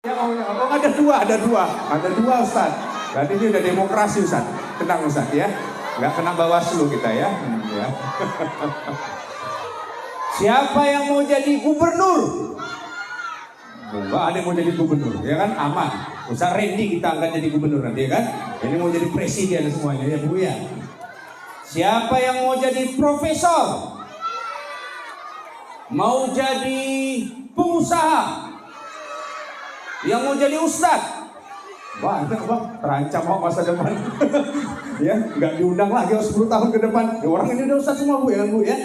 Ya, oh ada dua Ustaz. Berarti ini udah demokrasi Ustaz. Tenang Ustaz ya, nggak kena Bawaslu kita ya. Ya. Siapa yang mau jadi gubernur? Nggak ada yang mau jadi gubernur, ya kan aman. Ustaz Randy kita angkat jadi gubernur nanti ya kan. Ini mau jadi presiden semuanya ya Bu ya. Siapa yang mau jadi profesor? Mau jadi pengusaha? Yang mau jadi ustadz? Banyak Bang, terancam mau masa depan. Ya, nggak diundang lagi 10 tahun ke depan. Ya, orang ini udah ustadz semua Bu ya kan Bu ya.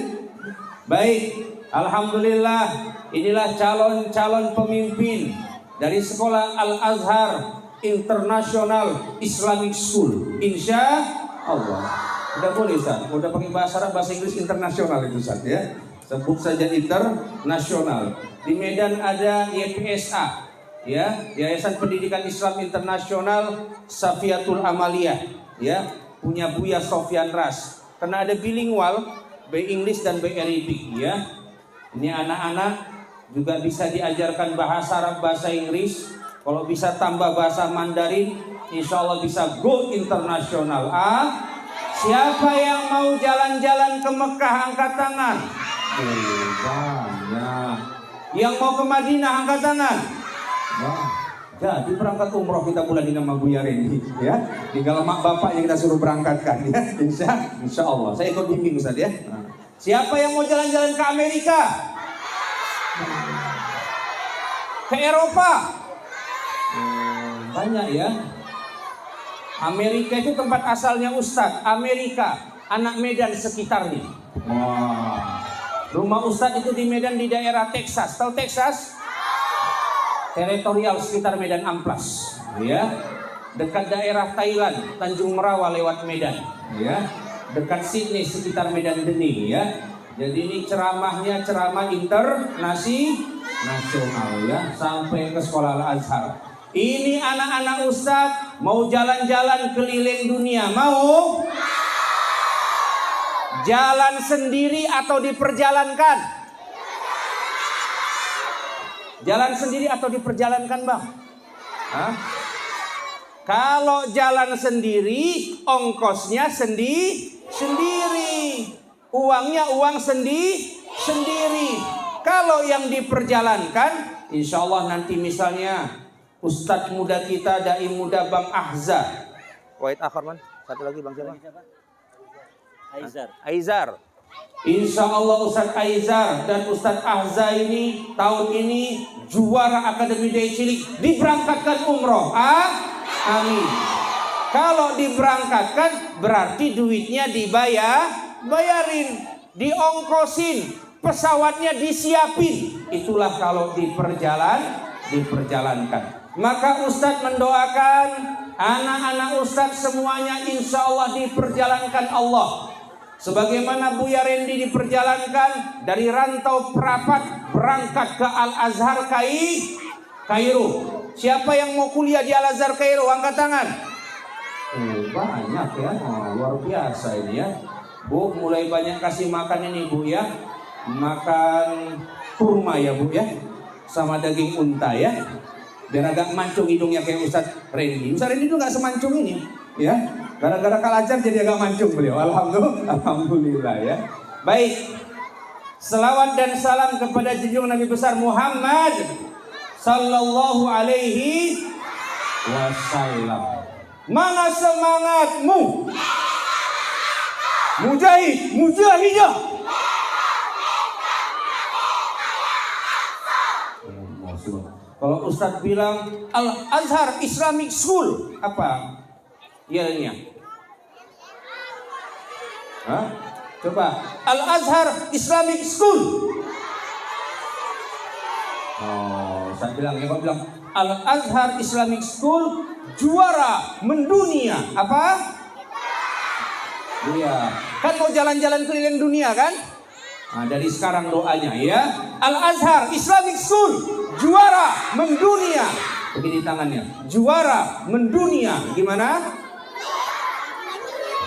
Baik, alhamdulillah inilah calon-calon pemimpin dari sekolah Al-Azhar International Islamic School. Insya Allah. Udah boleh Ustaz, udah pakai bahasa Arab, bahasa Inggris internasional itu Ustaz ya. Sebut saja internasional. Di Medan ada YPSA. Ya, Yayasan Pendidikan Islam Internasional Safiatul Amaliyah, ya, punya Buya Sofyan Ras. Karena ada bilingual, by English dan by Arabic, ya. Ini anak-anak juga bisa diajarkan bahasa Arab, bahasa Inggris. Kalau bisa tambah bahasa Mandarin, insya Allah bisa go internasional. Siapa yang mau jalan-jalan ke Mekah angkat tangan? Banyak. Yang mau ke Madinah angkat tangan? Wah, jadi berangkat umroh kita bulan ini sama Buya Randy ya. Tinggal mak bapak yang kita suruh berangkatkan ya. Insya Allah. Saya ikut bimbing Ustaz ya. Siapa yang mau jalan-jalan ke Amerika? Ke Eropa? Banyak ya. Amerika itu tempat asalnya Ustadz. Amerika, anak Medan sekitarnya. Wah. Rumah Ustadz itu di Medan, di daerah Texas. Tahu Texas? Teritorial sekitar Medan Amplas, ya. Dekat daerah Thailand, Tanjung Merawa lewat Medan, ya. Dekat Sydney sekitar Medan Deni, ya. Jadi ini ceramahnya ceramah internasional, ya, sampai ke sekolah Al-Azhar. Ini anak-anak Ustadz mau jalan-jalan keliling dunia, mau jalan sendiri atau diperjalankan? Jalan sendiri atau diperjalankan Bang? Hah? Kalau jalan sendiri, ongkosnya sendiri. Uangnya uang sendiri. Kalau yang diperjalankan, insya Allah nanti misalnya Ustadz muda kita, dai muda Bang Ahza. Wahid Akharman, satu lagi Bang siapa? Aizar. Insya Allah Ustadz Aizar dan Ustadz Ahza ini tahun ini juara Akademi Dai Cilik, diberangkatkan umroh. Amin. Kalau diberangkatkan berarti duitnya dibayarin, diongkosin, pesawatnya disiapin. Itulah kalau diperjalankan. Maka Ustadz mendoakan anak-anak Ustadz semuanya insya Allah diperjalankan Allah. Sebagaimana Buya Randy diperjalankan dari rantau Perapat berangkat ke Al-Azhar Kairo. Siapa yang mau kuliah di Al-Azhar Kairo? Angkat tangan. Banyak ya, luar biasa ini ya. Bu, mulai banyak kasih makan ini Bu ya. Makan kurma ya Bu ya. Sama daging unta ya. Biar agak mancung hidungnya kayak Ustadz Randy. Ustadz Randy itu gak semancung ini ya. Gara-gara Kalajar jadi agak mancung beliau. Alhamdulillah ya. Baik. Selawat dan salam kepada junjungan Nabi besar Muhammad sallallahu alaihi wasallam. Mana semangatmu? Mujahidah. Kalau Ustadz bilang Al-Azhar Islamic School, apa yelnya? Coba Al-Azhar Islamic School. Saya bilang, ya Pak bilang Al-Azhar Islamic School juara mendunia. Apa? Iya. Kan mau jalan-jalan keliling dunia kan? Nah, dari sekarang doanya ya. Al-Azhar Islamic School juara mendunia. Begini tangannya. Juara mendunia. Gimana?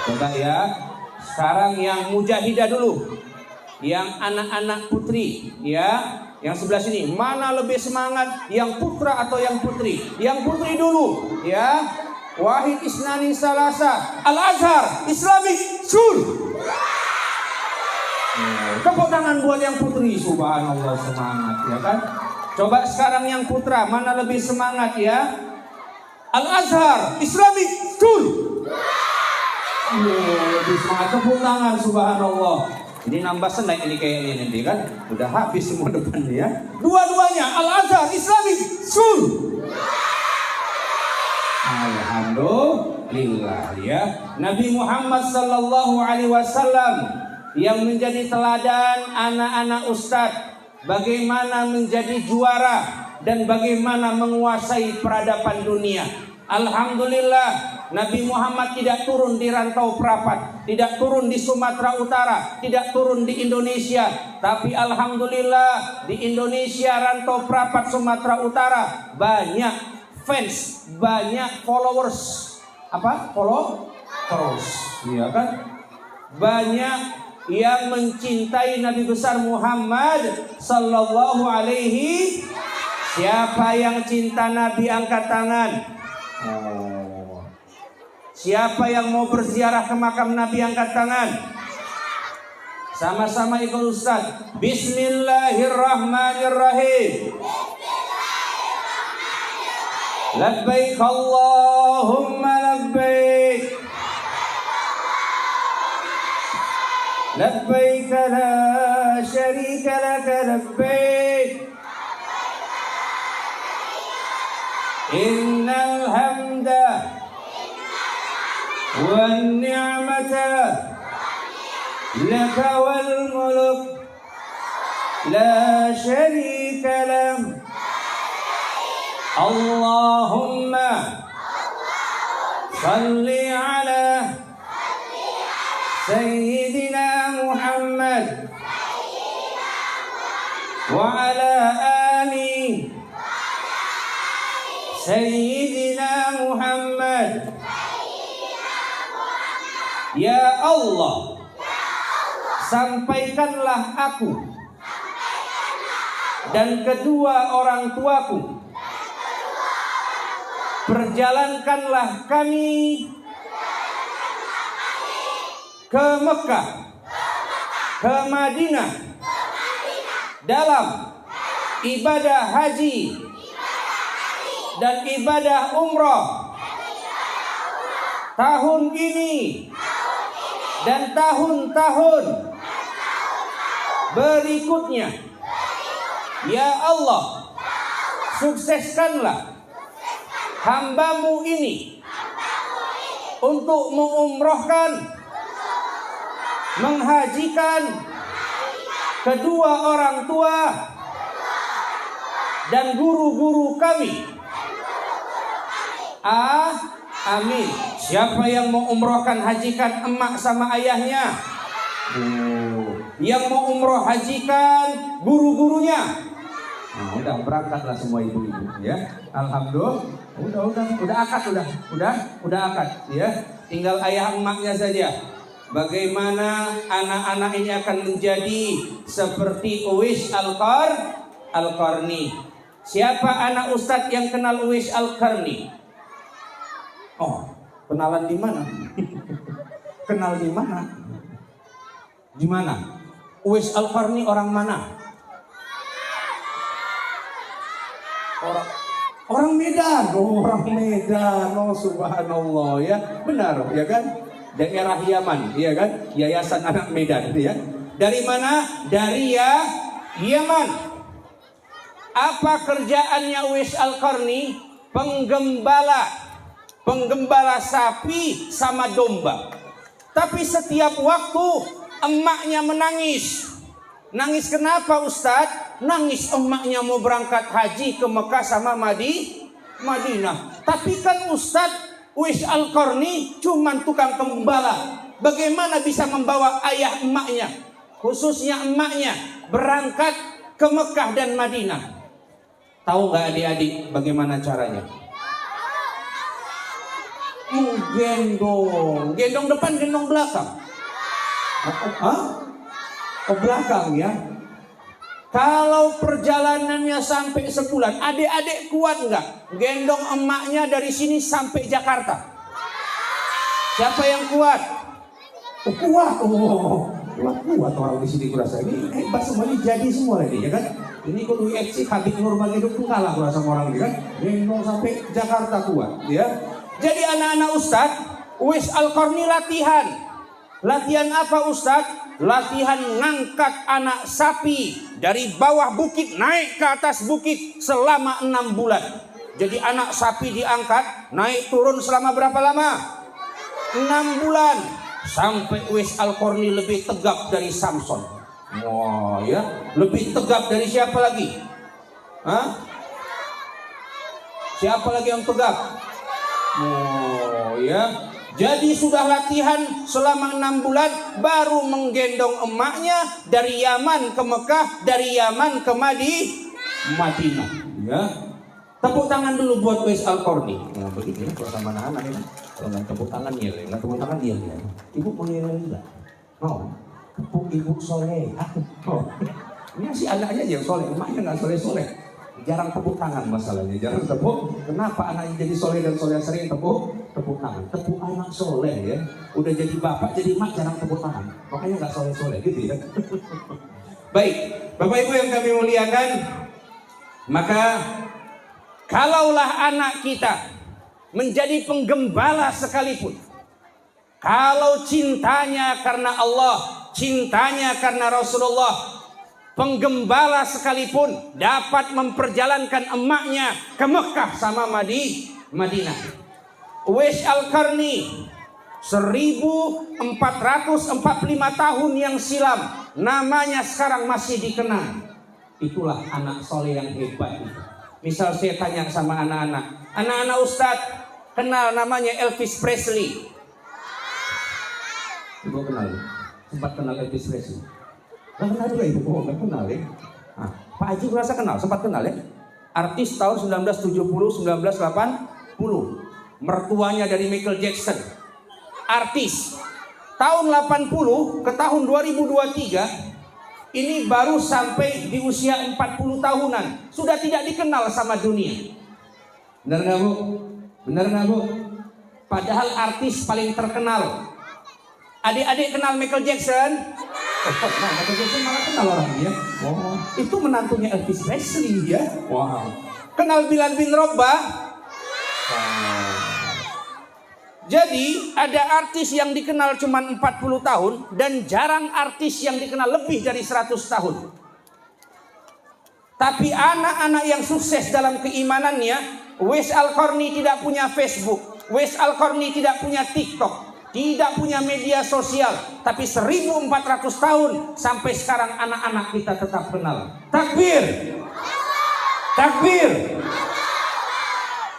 Coba ya. Sekarang yang mujahidah dulu. Yang anak-anak putri ya. Yang sebelah sini, mana lebih semangat, yang putra atau yang putri? Yang putri dulu, ya. Wahid Isnani Salasa, Al-Azhar Islamic School. Tepuk tangan buat yang putri, subhanallah, semangat, ya kan? Coba sekarang yang putra, mana lebih semangat, ya? Al-Azhar Islamic School. Lebih semangat, tepuk tangan, subhanallah. Ini nambah senang ini kayaknya nanti kan. Udah habis semua depannya ya. Dua-duanya Al-Azhar Islamic School. Alhamdulillah ya. Nabi Muhammad sallallahu alaihi wasallam yang menjadi teladan anak-anak ustadz, bagaimana menjadi juara dan bagaimana menguasai peradaban dunia. Alhamdulillah, Nabi Muhammad tidak turun di rantau perapat, tidak turun di Sumatera Utara, tidak turun di Indonesia. Tapi alhamdulillah di Indonesia, rantau perapat Sumatera Utara, banyak fans, banyak followers. Apa? Followers, iya kan? Banyak yang mencintai Nabi besar Muhammad sallallahu alaihi. Siapa yang cinta Nabi angkat tangan. Siapa yang mau berziarah ke makam Nabi angkat tangan. Sama-sama ikut Ustaz. Bismillahirrahmanirrahim. Labbaik Allahumma labbaik. Labbaik la syarika laka labbaik. Innal hamda wan ni'mata laka wal mulk la syarika lam. Allahumma salli ala sayyidina Muhammad wa ala ali Sayyidina Muhammad. Ya Allah, sampaikanlah aku dan kedua orang tuaku, perjalankanlah kami ke Mekah, ke Madinah dalam ibadah haji dan ibadah umrah tahun ini dan tahun-tahun berikutnya. Ya Allah, sukseskanlah hamba-Mu ini untuk mengumrohkan, menghajikan kedua orang tua dan guru-guru kami. Amin. Siapa yang mau umrohkan hajikan emak sama ayahnya? Yang mau umroh hajikan guru-gurunya. Udah berangkatlah semua ibu-ibu ya. Alhamdulillah. Udah akad ya. Tinggal ayah emaknya saja. Bagaimana anak-anak ini akan menjadi seperti Uwais Al-Qarni. Siapa anak ustadz yang kenal Uwais Al-Qarni? Oh, kenalan di mana? Kenal di mana? Di mana? Uwais Al-Qarni orang mana? Orang Medan. Orang Medan. Oh, subhanallah ya. Benar ya kan? Daerah Yaman, ya kan? Yayasan Anak Medan ya. Dari mana? Dari Yaman. Apa kerjaannya Uwais Al-Qarni? Penggembala sapi sama domba. Tapi setiap waktu emaknya menangis. Nangis kenapa Ustadz? Nangis emaknya mau berangkat haji ke Mekah sama Madinah. Tapi kan Ustadz, Uwais Al-Qarni cuman tukang gembala. Bagaimana bisa membawa ayah emaknya, khususnya emaknya, berangkat ke Mekah dan Madinah? Tahu nggak adik-adik bagaimana caranya? Gendong depan, gendong belakang. Oh belakang ya. Kalau perjalanannya sampai sebulan, adik-adik kuat nggak gendong emaknya dari sini sampai Jakarta? Siapa yang kuat? Oh, kuat, kuat orang di sini kurasa ini hebat semuanya, jadi semua ini ya kan. Ini kalau UFC Habib Nurmagomedov tuh kalah kurasa sama orang ini kan, gendong sampai Jakarta kuat, ya. Jadi anak-anak Ustadz, Uwais Al-Qarni latihan. Latihan apa Ustadz? Latihan ngangkat anak sapi dari bawah bukit naik ke atas bukit selama 6 bulan. Jadi anak sapi diangkat, naik turun selama berapa lama? 6 bulan. Sampai Uwais Al-Qarni lebih tegap dari Samson. Wah ya, lebih tegap dari siapa lagi? Hah? Siapa lagi yang tegap? Oh ya. Jadi sudah latihan selama 6 bulan, baru menggendong emaknya dari Yaman ke Mekah, dari Yaman ke Madinah. Ya. Tepuk tangan dulu buat Uwais Al-Qarni. Nah, begini kalau sama anak-anak ini, kalau nggak tepuk tangan ya, nggak tepuk tangan dia. Ibu mau nilai enggak? Oh, tepuk ibu soleh. Oh, ini si anaknya aja yang soleh, emaknya nggak soleh. Jarang tepuk tangan masalahnya, jarang tepuk. Kenapa anaknya jadi soleh dan soleh sering tepuk tangan? Tepuk anak soleh ya. Udah jadi bapak, jadi emak jarang tepuk tangan. Makanya nggak soleh gitu ya. Baik, Bapak Ibu yang kami muliakan, maka kalaulah anak kita menjadi penggembala sekalipun, kalau cintanya karena Allah, cintanya karena Rasulullah, penggembala sekalipun dapat memperjalankan emaknya ke Mekah sama Madinah. Uwais Al-Qarni 1445 tahun yang silam, namanya sekarang masih dikenang. Itulah anak soleh yang hebat itu. Misal saya tanya sama anak-anak Ustadz kenal namanya Elvis Presley? Ibu kenal? Sempat kenal Elvis Presley? Nggak kenal juga ibu? Oh, nggak kenal ya? Nah, Pak Haji merasa kenal, sempat kenal ya? Artis tahun 1970-1980. Mertuanya dari Michael Jackson. Artis. Tahun 80 ke tahun 2023, ini baru sampai di usia 40 tahunan. Sudah tidak dikenal sama dunia. Benar nggak Bu? Benar nggak Bu? Padahal artis paling terkenal. Adik-adik kenal Michael Jackson? Michael Jackson malah kenal orangnya. Oh, itu menantunya Elvis Presley ya. Wow. Kenal Bilal bin Rabah? Jadi ada artis yang dikenal cuma 40 tahun dan jarang artis yang dikenal lebih dari 100 tahun. Tapi anak-anak yang sukses dalam keimanannya, Uwais Al-Qarni tidak punya Facebook, Uwais Al-Qarni tidak punya TikTok, tidak punya media sosial, tapi 1400 tahun sampai sekarang anak-anak kita tetap kenal. Takbir. Takbir.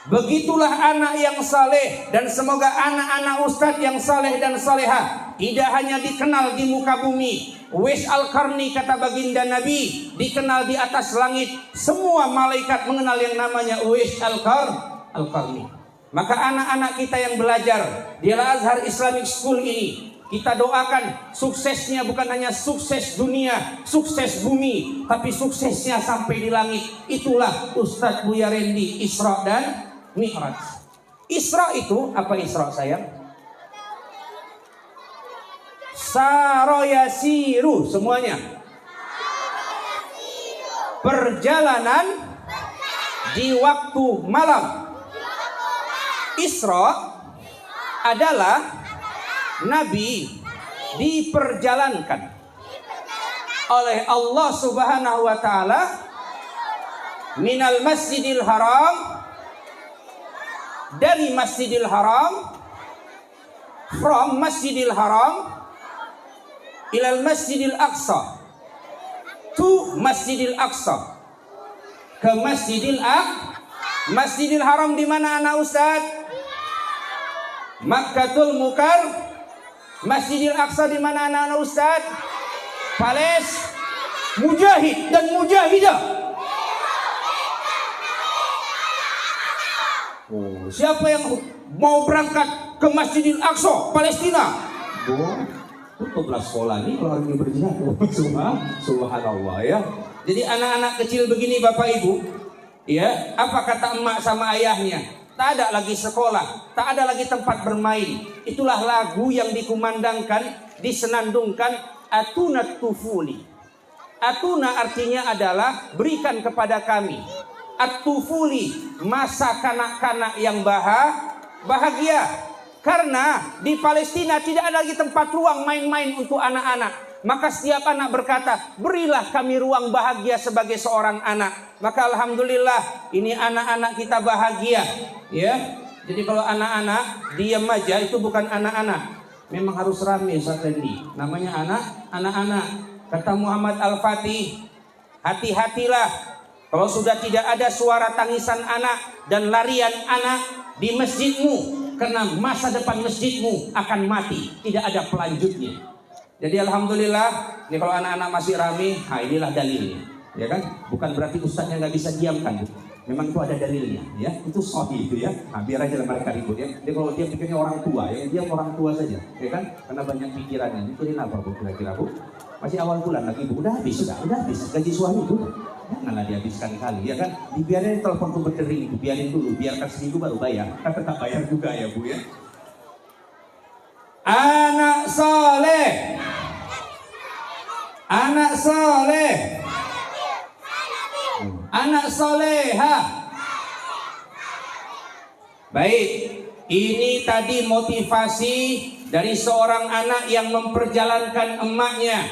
Begitulah anak yang saleh, dan semoga anak-anak ustadz yang saleh dan salehah tidak hanya dikenal di muka bumi. Uwais Al-Qarni kata baginda Nabi dikenal di atas langit. Semua malaikat mengenal yang namanya Uwais Al-Qarni. Maka anak-anak kita yang belajar di Al-Azhar Islamic School ini, kita doakan suksesnya bukan hanya sukses dunia, sukses bumi, tapi suksesnya sampai di langit. Itulah Ustadz Buya Rendi Isra dan Mi'raj. Isra itu apa Isra sayang? Saroyasiru semuanya. Perjalanan di waktu malam. Isra adalah Nabi diperjalankan oleh Allah Subhanahu wa taala minal Masjidil Haram, dari Masjidil Haram, from Masjidil Haram ilal Masjidil Aqsa, to Masjidil Aqsa, ke Masjidil Haram di mana anak Ustaz? Makkatul Mukarramah. Masjidil Aqsa di mana anak-anak Ustaz? Mujahid dan mujahidah. Oh, siapa yang mau berangkat ke Masjidil Aqsa, Palestina? Tutuplah sekolah ini kalau orang ini berjihad. Subhanallah ya. Jadi anak-anak kecil begini Bapak Ibu, ya, apa kata emak sama ayahnya? Tak ada lagi sekolah, tak ada lagi tempat bermain. Itulah lagu yang dikumandangkan, disenandungkan, Atuna Tufuli. Atuna artinya adalah berikan kepada kami. At-Tufuli, masa kanak-kanak yang bahagia. Karena di Palestina tidak ada lagi tempat ruang main-main untuk anak-anak. Maka setiap anak berkata, berilah kami ruang bahagia sebagai seorang anak. Maka alhamdulillah ini anak-anak kita bahagia, ya. Jadi kalau anak-anak diam aja itu bukan anak-anak. Memang harus ramai Ustaz Randy. Namanya anak-anak. Kata Muhammad Al-Fatih, hati-hatilah kalau sudah tidak ada suara tangisan anak dan larian anak di masjidmu, karena masa depan masjidmu akan mati, tidak ada pelanjutnya. Jadi alhamdulillah, ini kalau anak-anak masih rame, nah inilah dalilnya, ya kan? Bukan berarti ustaznya nggak bisa diamkan, memang itu ada dalilnya, ya. Itu sahih itu ya. Nah, biar aja mereka ribut ya. Jadi kalau dia pikirnya orang tua, ya dia orang tua saja, ya kan? Karena banyak pikirannya. Itu apa Bu kira-kira Bu? Masih awal bulan lagi Bu, udah habis gaji suami itu. Janganlah dihabiskan kali, ya kan? Dibiarin telepon tuh berdering itu, biarin dulu, biarkan seminggu baru bayar. Kan tetap bayar juga ya Bu ya. Anak soleh, anak soleh, anak soleha. Baik, ini tadi motivasi dari seorang anak yang memperjalankan emaknya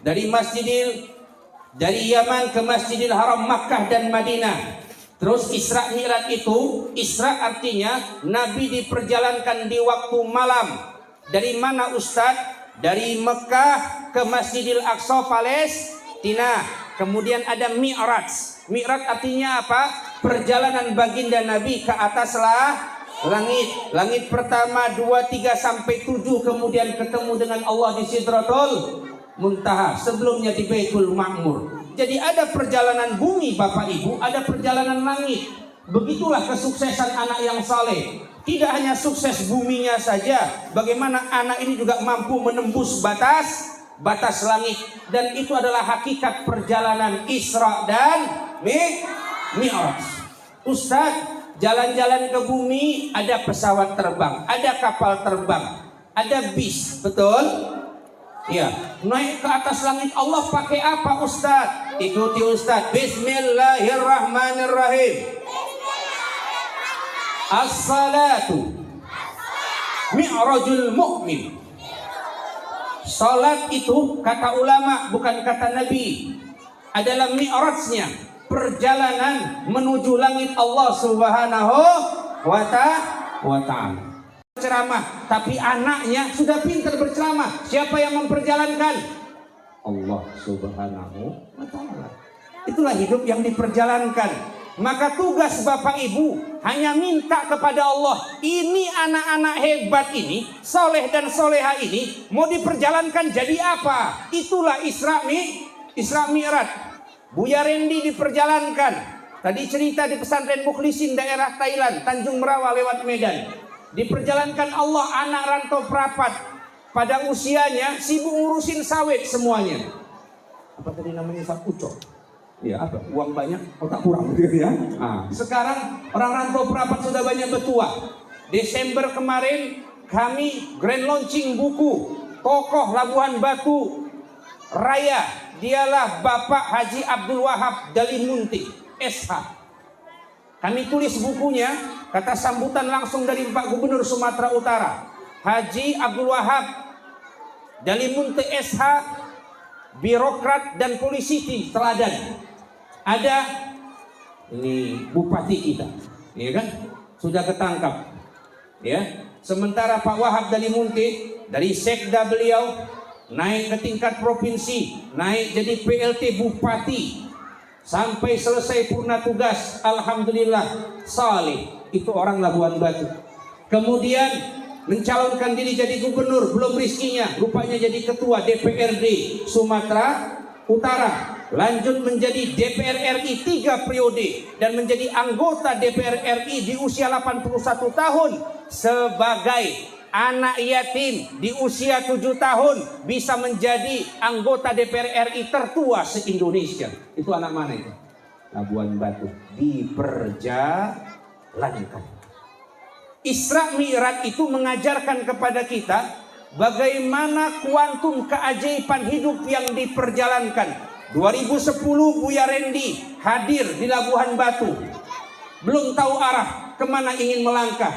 dari dari Yaman ke Masjidil Haram Makkah dan Madinah. Terus Isra Mi'raj itu, Isra artinya Nabi diperjalankan di waktu malam. Dari mana Ustadz? Dari Mekah ke Masjidil Aqsa Palestina. Kemudian ada Mi'raj. Mi'raj artinya apa? Perjalanan baginda Nabi ke atas langit. Langit pertama 2, 3 sampai 7, kemudian ketemu dengan Allah di Sidratul Muntaha. Sebelumnya di Baitul Ma'mur. Jadi ada perjalanan bumi Bapak Ibu, ada perjalanan langit. Begitulah kesuksesan anak yang saleh. Tidak hanya sukses buminya saja, bagaimana anak ini juga mampu menembus batas langit. Dan itu adalah hakikat perjalanan Isra dan Mi'raj. Ustadz, jalan-jalan ke bumi ada pesawat terbang, ada kapal terbang, ada bis, betul? Ya, naik ke atas langit Allah pakai apa Ustadz? Ikuti Ustadz. Bismillahirrahmanirrahim. As-salatu mi'rajul mu'min. Salat itu kata ulama, bukan kata Nabi, adalah mi'rajnya, perjalanan menuju langit Allah Subhanahu wa ta'ala. Ceramah, tapi anaknya sudah pintar berceramah. Siapa yang memperjalankan? Allah Subhanahu wa ta'ala. Itulah hidup yang diperjalankan. Maka tugas Bapak Ibu hanya minta kepada Allah, ini anak-anak hebat ini, soleh dan soleha ini, mau diperjalankan jadi apa? Itulah Isra Mi'raj. Buya Rendi diperjalankan. Tadi cerita di pesantren Mukhlisin daerah Thailand, Tanjung Merawa lewat Medan. Diperjalankan Allah anak rantau perapat. Pada usianya sibuk ngurusin sawit semuanya. Apa tadi namanya Ucok? Ya, apa? Uang banyak, otak kurang gitu ya. Nah, sekarang orang rantau perapat sudah banyak bertua. Desember kemarin kami grand launching buku Tokoh Labuhan Batu Raya. Dialah Bapak Haji Abdul Wahab Dalimunti SH. Kami tulis bukunya, kata sambutan langsung dari Pak Gubernur Sumatera Utara, Haji Abdul Wahab Dalimunti SH, birokrat dan polisi teladan. Ada ini bupati kita, ya kan, sudah ketangkap, ya. Sementara Pak Wahab Dalimunti dari sekda beliau naik ke tingkat provinsi, naik jadi PLT bupati, sampai selesai purna tugas, alhamdulillah saleh. Itu orang Labuan Batu. Kemudian mencalonkan diri jadi gubernur, belum rizkinya, rupanya jadi ketua DPRD Sumatera Utara. Lanjut menjadi DPR RI 3 periode dan menjadi anggota DPR RI di usia 81 tahun sebagai anak yatim di usia 7 tahun bisa menjadi anggota DPR RI tertua se-Indonesia. Itu anak mana itu? Labuan Batu. Diperjalankan. Isra Mi'raj itu mengajarkan kepada kita bagaimana kuantum keajaiban hidup yang diperjalankan. 2010 Buya Rendi hadir di Labuan Batu. Belum tahu arah kemana ingin melangkah.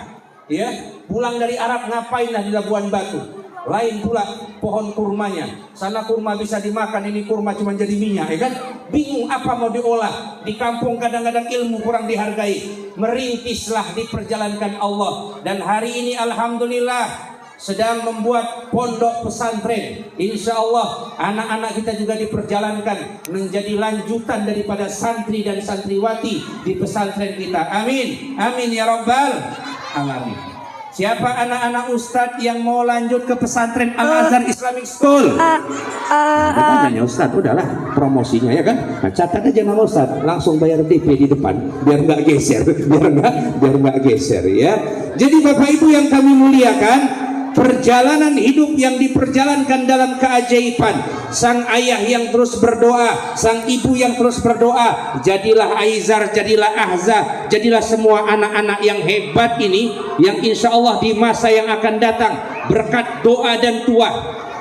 Ya, pulang dari Arab ngapainlah di Labuan Batu. Lain pula pohon kurmanya. Sana kurma bisa dimakan, ini kurma cuma jadi minyak, ya kan? Bingung apa mau diolah. Di kampung kadang-kadang ilmu kurang dihargai. Merintislah diperjalankan Allah. Dan hari ini alhamdulillah sedang membuat pondok pesantren. Insya Allah anak-anak kita juga diperjalankan menjadi lanjutan daripada santri dan santriwati di pesantren kita. Amin, amin ya rabbal alamin. Siapa anak-anak ustadz yang mau lanjut ke pesantren Al-Azhar Islamic School? Bukan hanya ustadz, udahlah promosinya ya kan. Nah, catat aja nama ustadz, langsung bayar DP di depan, biar nggak geser, biar nggak geser ya. Jadi bapak ibu yang kami muliakan, perjalanan hidup yang diperjalankan dalam keajaiban. Sang ayah yang terus berdoa, sang ibu yang terus berdoa, jadilah Aizar, jadilah Ahza, jadilah semua anak-anak yang hebat ini, yang insya Allah di masa yang akan datang berkat doa dan tuah.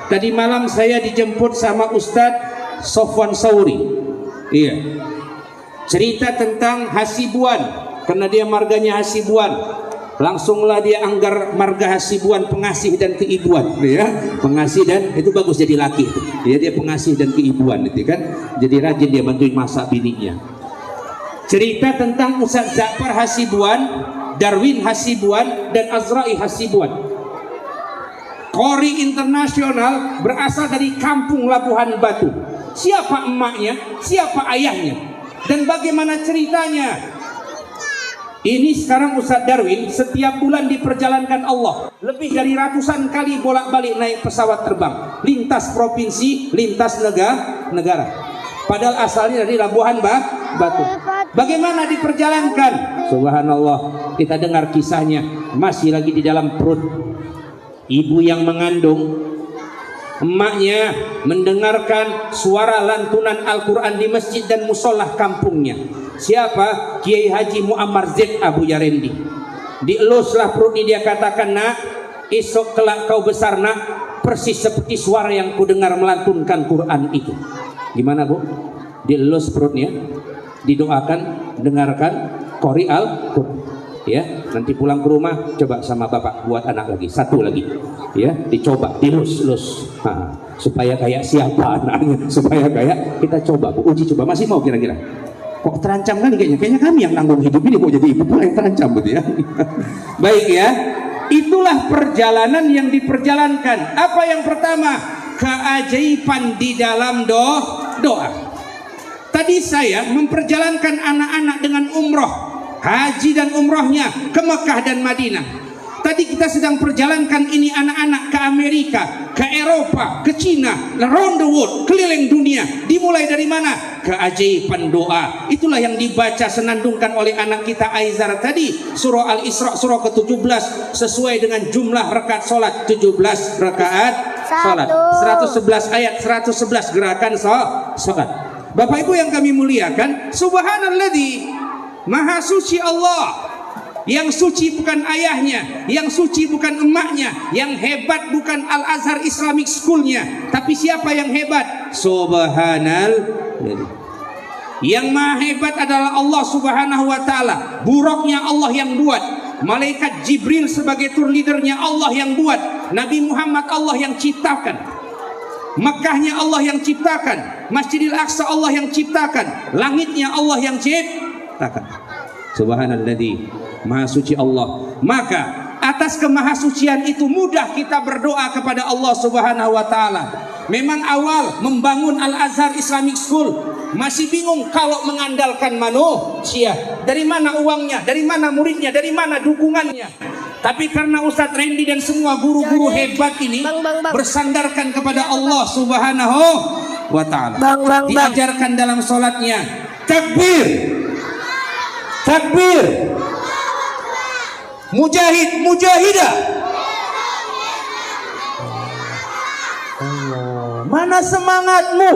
Tadi malam saya dijemput sama Ustadz Sofwan Sauri. Iya, cerita tentang Hasibuan, karena dia marganya Hasibuan. Langsunglah dia anggar marga Hasibuan, pengasih dan keibuan, ya, pengasih dan itu bagus jadi laki, ya, dia pengasih dan keibuan itu kan, jadi rajin dia bantuin masak bininya. Cerita tentang Ustaz Ja'far Hasibuan, Darwin Hasibuan dan Azra'i Hasibuan. Qori internasional berasal dari kampung Labuhan Batu. Siapa emaknya, siapa ayahnya, dan bagaimana ceritanya? Ini sekarang Ustadz Darwin setiap bulan diperjalankan Allah lebih dari ratusan kali bolak-balik naik pesawat terbang lintas provinsi, lintas negara. Padahal asalnya dari Labuhan Batu. Bagaimana diperjalankan? Subhanallah, kita dengar kisahnya. Masih lagi di dalam perut ibu yang mengandung, emaknya mendengarkan suara lantunan Al-Quran di masjid dan musolah kampungnya. Siapa? Kiai Haji Muammar Z Abu Yarendi. Dieluslah perutnya, dia katakan, nak, esok kelak kau besar nak, persis seperti suara yang ku dengar melantunkan Quran itu. Gimana bu? Dielus perutnya, didoakan, dengarkan Qori Al-Quran. Ya, nanti pulang ke rumah coba sama bapak buat anak lagi, satu lagi, ya, dicoba, dilus-lus, supaya kayak siapa anaknya, supaya kayak kita coba, bu, uji coba, masih mau kira-kira? Kok terancam kan kayaknya kami yang nanggung hidup ini, mau jadi ibu pula yang terancam, betul ya? Baik ya, itulah perjalanan yang diperjalankan. Apa yang pertama? Keajaiban di dalam doa. Tadi saya memperjalankan anak-anak dengan umroh, haji dan umrohnya ke Mekah dan Madinah. Tadi kita sedang perjalankan ini anak-anak ke Amerika, ke Eropa, ke Cina, around the world, keliling dunia. Dimulai dari mana? Keajaiban doa. Itulah yang dibaca senandungkan oleh anak kita Aizar tadi. Surah Al-Isra, surah ke-17, sesuai dengan jumlah rakaat sholat, 17 rakaat sholat, 111 ayat, 111 gerakan sholat. Bapak Ibu yang kami muliakan, subhanalladzi, maha suci Allah. Yang suci bukan ayahnya, yang suci bukan emaknya, yang hebat bukan Al-Azhar Islamic School-nya, tapi siapa yang hebat? Subhanallah. Yang maha hebat adalah Allah Subhanahu wa ta'ala. Buruknya Allah yang buat, malaikat Jibril sebagai tour leadernya Allah yang buat, Nabi Muhammad Allah yang ciptakan, Mekahnya Allah yang ciptakan, Masjidil Aqsa Allah yang ciptakan, langitnya Allah yang ciptakan. Subhanalladzi, maha suci Allah. Maka atas kemahasucian itu mudah kita berdoa kepada Allah Subhanahu wa ta'ala. Memang awal membangun Al-Azhar Islamic School masih bingung kalau mengandalkan manusia. Dari mana uangnya, dari mana muridnya, dari mana dukungannya. Tapi karena Ustadz Randy dan semua guru-guru hebat ini bersandarkan kepada Allah Subhanahu wa ta'ala. Diajarkan dalam sholatnya takbir, takbir, mujahid, mujahidah, Mana semangatmu?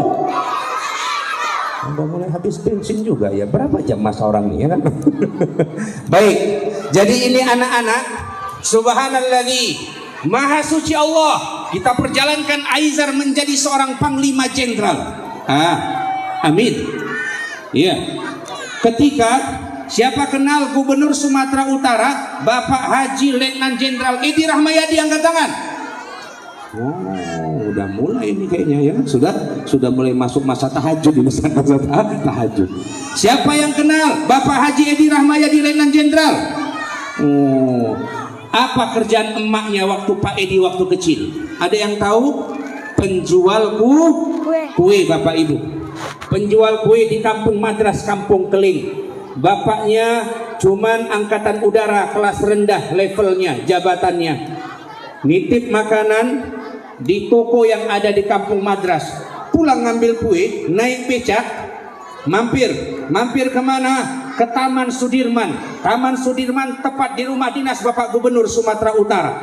Udah mulai habis bensin juga ya. Berapa jam masa orang ini ya kan? Baik. Jadi ini anak-anak, subhanalladzi, maha suci Allah. Kita perjalankan Aizar menjadi seorang panglima jenderal. Amin. Iya. Ketika siapa kenal Gubernur Sumatera Utara, Bapak Haji Letnan Jenderal Edi Rahmayadi, angkat tangan. Oh, udah mulai ini kayaknya ya. Sudah mulai masuk masa tahajud ini, masa tahajud. Siapa yang kenal Bapak Haji Edi Rahmayadi Letnan Jenderal? Oh, apa kerjaan emaknya waktu Pak Edi waktu kecil? Ada yang tahu? Penjual kue Bapak Ibu. Penjual kue di Kampung Madras, Kampung Keling. Bapaknya cuman angkatan udara kelas rendah levelnya, jabatannya. Nitip makanan di toko yang ada di Kampung Madras. Pulang ngambil kue, naik becak, mampir kemana? Ke Taman Sudirman. Taman Sudirman tepat di rumah dinas Bapak Gubernur Sumatera Utara.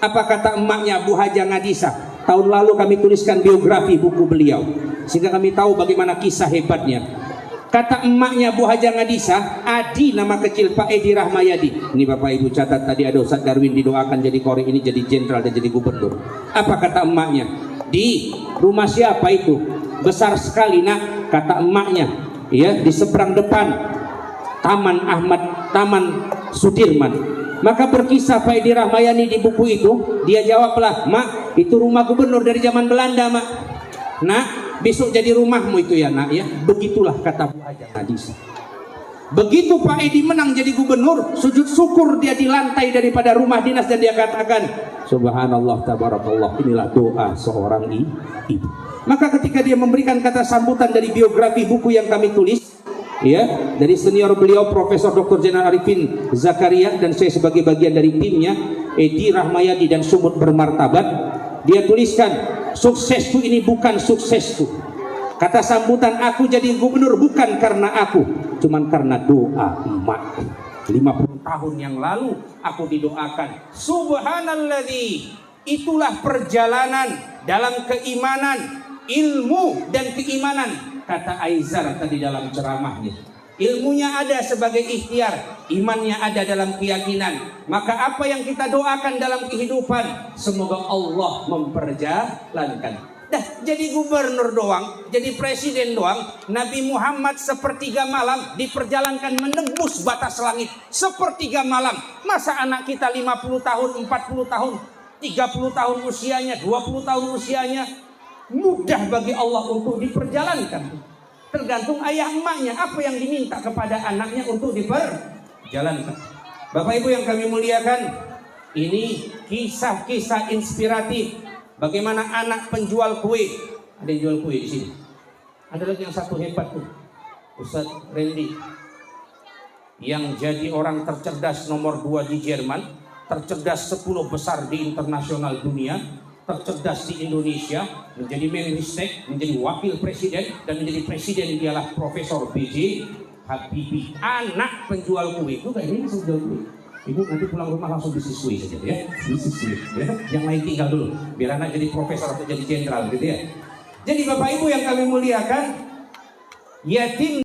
Apa kata emaknya Bu Haja Ngadisa? Tahun lalu kami tuliskan biografi buku beliau, sehingga kami tahu bagaimana kisah hebatnya. Kata emaknya Bu Haja Ngadisa, Adi nama kecil Pak Edi Rahmayadi. Ini Bapak Ibu catat, tadi ada Ustadz Darwin didoakan jadi Kori, ini jadi jenderal dan jadi gubernur. Apa kata emaknya? Di rumah siapa itu? Besar sekali nak, kata emaknya. Ya, di seberang depan Taman Sudirman. Maka berkisah Pak Edi Rahmayadi di buku itu, dia jawablah, mak, itu rumah gubernur dari zaman Belanda, mak. Nak, besok jadi rumahmu itu ya nak ya. Begitulah kata Bu Haja Ngadisa. Begitu Pak Edi menang jadi gubernur, sujud syukur dia di lantai daripada rumah dinas dan dia katakan, subhanallah tabarakallah, inilah doa seorang ibu. Maka ketika dia memberikan kata sambutan dari biografi buku yang kami tulis, ya, dari senior beliau Profesor Dr. Jenar Arifin Zakaria dan saya sebagai bagian dari timnya, Edi Rahmayadi dan Sumut Bermartabat, dia tuliskan, suksesku ini bukan suksesku. Kata sambutan, aku jadi gubernur bukan karena aku, cuman karena doa emak. 50 tahun yang lalu aku didoakan. Subhanalladzi, itulah perjalanan dalam keimanan, ilmu dan keimanan. Kata Aizar tadi dalam ceramahnya, ilmunya ada sebagai ikhtiar, imannya ada dalam keyakinan. Maka apa yang kita doakan dalam kehidupan, semoga Allah memperjalankan. Dah jadi gubernur doang, jadi presiden doang, Nabi Muhammad sepertiga malam diperjalankan menembus batas langit sepertiga malam. Masa anak kita 50 tahun, 40 tahun, 30 tahun usianya, 20 tahun usianya, mudah bagi Allah untuk diperjalankan. Tergantung ayah emaknya, apa yang diminta kepada anaknya untuk diperjalankan. Bapak Ibu yang kami muliakan, ini kisah-kisah inspiratif. Bagaimana anak penjual kue, ada yang jual kue di sini. Ada lagi yang satu hebat tuh, Ustadz Randy, yang jadi orang tercerdas nomor 2 di Jerman, tercerdas 10 besar di internasional dunia, tercerdas di Indonesia, menjadi Menristek, menjadi wakil presiden, dan menjadi presiden dialah Profesor B.J. Habibie. Anak penjual kue itu kayak ini penjual kue. Ibu nanti pulang rumah langsung bisnis kue saja ya, bisnis kue. Ya. Yang lain tinggal dulu, biar anak jadi profesor atau jadi jenderal gitu ya. Jadi Bapak Ibu yang kami muliakan, yatim